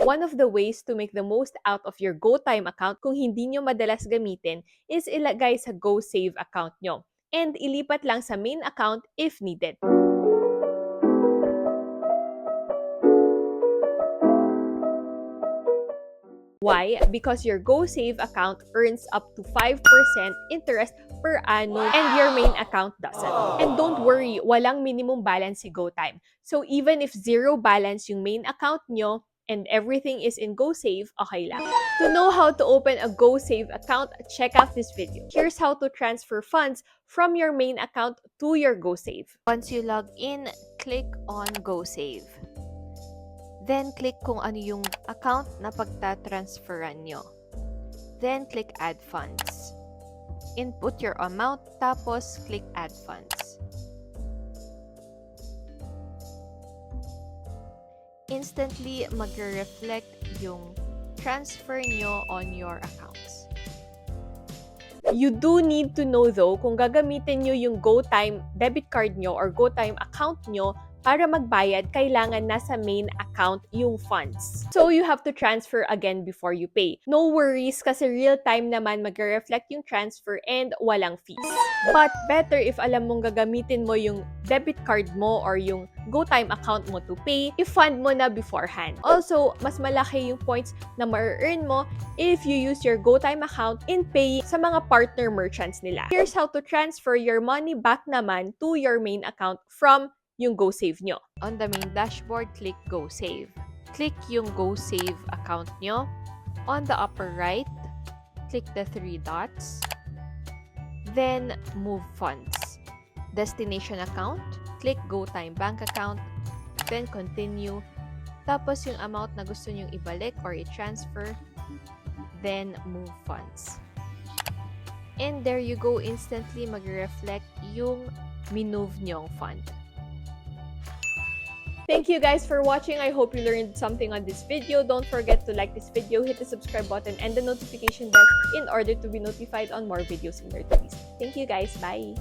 One of the ways to make the most out of your GoTyme account kung hindi nyo madalas gamitin is ilagay sa GoSave account nyo and ilipat lang sa main account if needed. Why? Because your GoSave account earns up to 5% interest per annum and your main account doesn't. And don't worry, walang minimum balance si GoTyme. So even if zero balance yung main account nyo and everything is in GoSave, okay lang. To know how to open a GoSave account, check out this video. Here's how to transfer funds from your main account to your GoSave. Once you log in, click on GoSave. Then, click kung ano yung account na pagtatransferan nyo. Then, click Add Funds. Input your amount, tapos click Add Funds. Instantly, magre-reflect yung transfer nyo on your accounts. You do need to know though kung gagamitin nyo yung GoTyme debit card nyo or GoTyme account nyo para magbayad, kailangan nasa main account yung funds. So, you have to transfer again before you pay. No worries kasi real-time naman magre-reflect yung transfer and walang fees. But better if alam mong gagamitin mo yung debit card mo or yung GoTyme account mo to pay, i-fund mo na beforehand. Also, mas malaki yung points na ma-earn mo if you use your GoTyme account in paying sa mga partner merchants nila. Here's how to transfer your money back naman to your main account from yung GoSave nyo. On the main dashboard, click GoSave. Click yung GoSave account nyo. On the upper right, click the 3 dots. Then, move funds. Destination account, click GoTyme bank account. Then, continue. Tapos, yung amount na gusto nyong ibalik or i-transfer. Then, move funds. And there you go, instantly mag-reflect yung minove nyong fund. Thank you guys for watching. I hope you learned something on this video. Don't forget to like this video, hit the subscribe button, and the notification bell in order to be notified on more videos similar to this. Thank you guys. Bye!